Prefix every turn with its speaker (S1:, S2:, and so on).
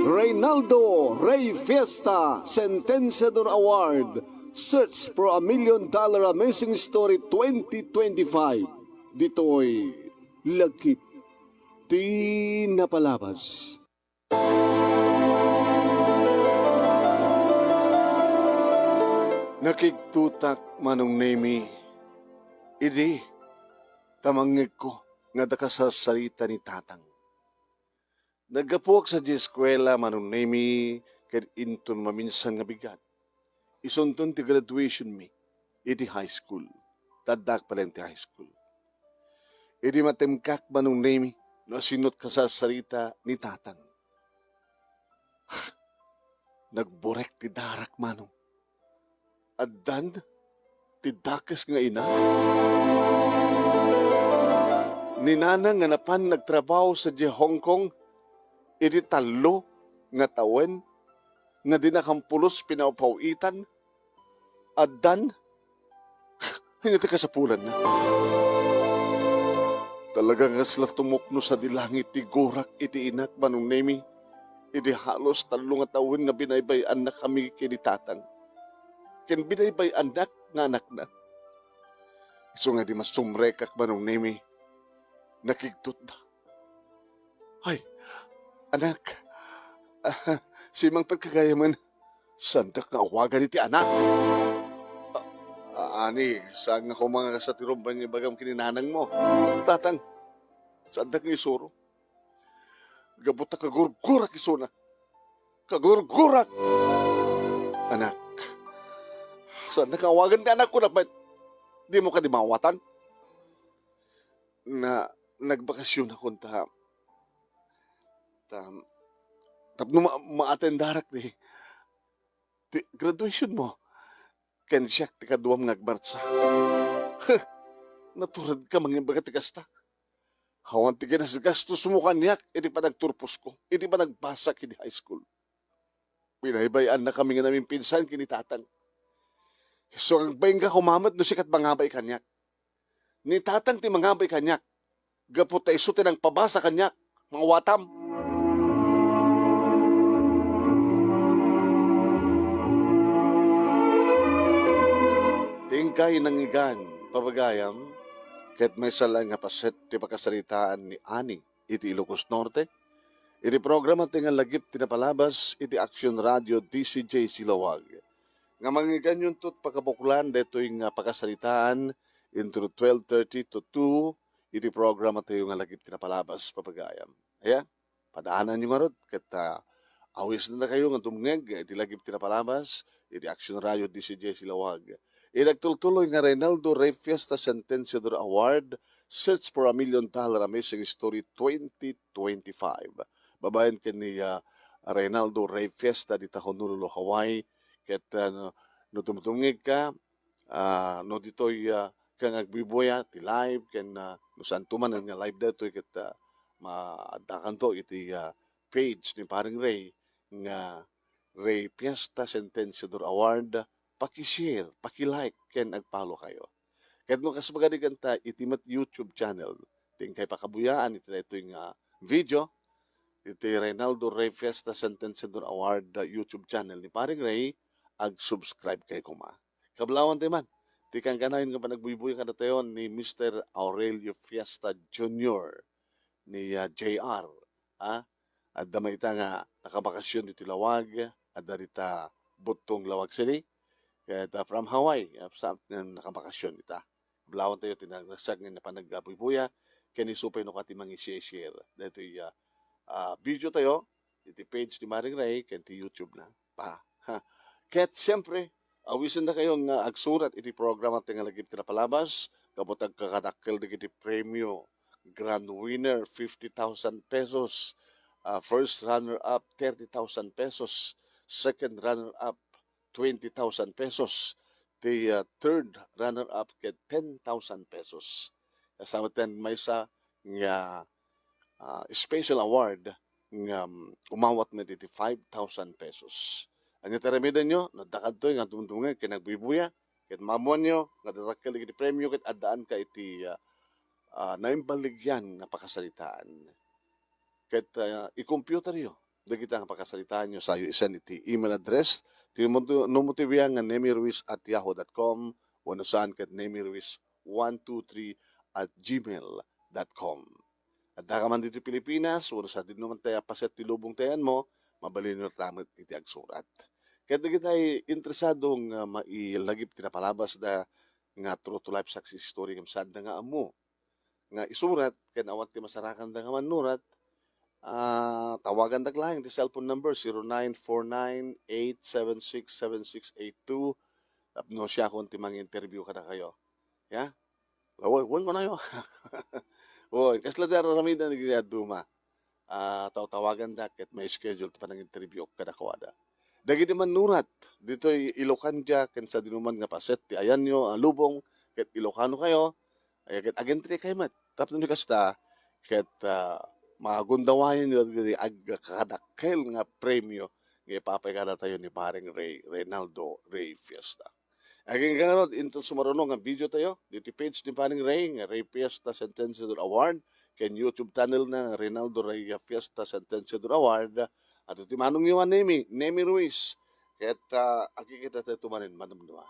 S1: Reynaldo Rey Fiesta Sentenciador Award Search for a $1 Million Amazing Story 2025. Dito'y Lagkip Di Napalabas. Nakigtutak manong nemi, idi tamangig ko nga daka sa salita ni tatang. Nagapuak sa di eskwela manong nemi ket inton maminsan nga bigat. Isunton ti graduation mi, iti high school. Tadak pala ti high school. Idi matemkak manong nemi, no sinot ka sa salita ni tatang. Nagborek ti darak manong. Addan, ti dakas nga ina. Ninana nga napan nagtrabaho sa di Hong Kong, iti talo nga tawen, nga dinakampulos pinaupawitan, addan, hindi ka sa pulan na. Talaga nga sila tumukno sa dilangit ti gorak iti inak manong nemi, iti halos talo nga tawen nga binaybayan na kami kinitatang. Ken binaybay anak nga anak na. Iso nga di masumrekak manong nemi, nakigtot na. Ay, anak, si mang pagkagayaman, sandak nga awagan iti anak. Ani, saan nga ko mga kasatiromban yung bagam kininanang mo? Tatang, sandak nga isuro. Gabuta kagurgurak isuna. Kagurgurak! Anak, sandak nga awagan ti anak ko na ba't di mo ka di mawatan? Na nagbakasyon ako tapno ma-attendarak ti graduation mo. Ken siya ti kaduam ngagmartsa. Naturad ka mga baga ti kasta. Hawan ti gastos mo kanyak, iti pa nagturpos ko, iti pa nagbasa kini high school. Pinaybayan na kami nga namin pinsan kini tatang. So ang bayang ka kumamat no sikat mangabay kanyak. Ni tatang ti mangabay kanyak. Gapot ta iso ti nang pabasa kanyak, mga watam. Tingkay nang igan, papagayam, ket may salang nga paset ti pakasaritaan ni Ani, iti Ilocos Norte, iti programa ti nga lagip tinapalabas, iti Action Radio DCJ Silawag. Nga mangigan yung tut pakapuklan, dito yung pakasaritaan, into 12:30 to 2, iti programa tayo nga lagip tinapalabas, papagayam. Ayan, padaanan nyo nga rod, ket awis na kayo nga tumngeg, iti lagip tinapalabas, iti Action Radio DCJ Silawag. Nagtuloy nga Reynaldo Rey Fiesta Sentenciador Award, Search for a $1 Million Amazing Story 2025. Babayan ka ni Reynaldo Rey Fiesta di Honolulu, Hawaii. Ket no tumutungig ka, no dito'y kang agbibuya, ti live, ken no saan tuman nga live dito, ket maadakan to iti page ni paring Ray, nga Rey Fiesta Sentenciador Award, paki-share, paki-like, ken agpalo kayo. Kahit mo kasabagadi kanta, itimat YouTube channel, tingkay pakabuyaan, ito yung video, iti Reynaldo Rey Fiesta Sentenciador Award YouTube channel ni paring Ray, ag-subscribe kayo kuma. Kablawan tayo man, tikang kanahin ka pa nagbuibuy ka na tayo ni Mr. Aurelio Fiesta Jr. ni JR. At damay ita nga nakabakasyon dito Lawag, at darita Butong Lawag City. Kaya from Hawaii, nakabakasyon ita. Kablawan tayo, tinagnagsag nga napanagbuibuya, kanisupay no kati mga i-share. Dito yung video tayo, iti page ni Maring Ray, kanti YouTube na. Ket siyempre, awisin na kayo nga agsurat iti programa at nga lagip tinapalabas, kapotag kakadakkel di iti premyo, grand winner 50,000 pesos, first runner-up 30,000 pesos, second runner-up 20,000 pesos, the third runner-up ket 10,000 pesos. Kasama ten may sa nga special award nga umawat na diti 5,000 pesos. Ang itaramidan nyo, nadakad to, nga tumutungay, kinagbibuya, kit mamuan nyo, nga datakal iti premyo, kit adaan ka iti naimbaligyan na pakasalitaan. ket i-computer yo dagiti nga pakasalitaan nyo sayo isan iti email address ti numutibian nga nemiruiz@yahoo.com wenno saan ket nemiruiz123@gmail.com. At man dito Pilipinas, wenno sa din naman tayo paset ti lubong tayan mo, mabalin nyo tamit iti agsurat. Kaya di kita interesadong mailagip tinapalabas da nga true to life success story ng saan da nga amo nga isurat ken awat ti masarakan da nga manurat. Tawagan da lang ti cellphone number 0949-876-7682 tapno siya kung ti mang-interview kada kayo. Ya? Huwag mo na yun. Huwag. Kasla da ramida ni Duma. Tawagan da ket may schedule ti panang interview kada kawada. Dagiti man nurat dito Ilocan dia ken sa dinuman nga paset ti ayan nyo lubong ket Ilocano kayo ket agentry kay met tapno ni kasta ket magundawayan nyo agkakadakkel nga premyo nga ipapay kada tayo ni paring Reynaldo Ray Fiesta. Aging gangarod into sumarunong nga video tayo dito page ni paring Ray nga Ray Fiesta Sentenciador Award ken YouTube channel na Reynaldo Ray Fiesta Sentenciador Award at iti manong yung Nemi Ruiz ket agi kita tayo tumanin manamnama.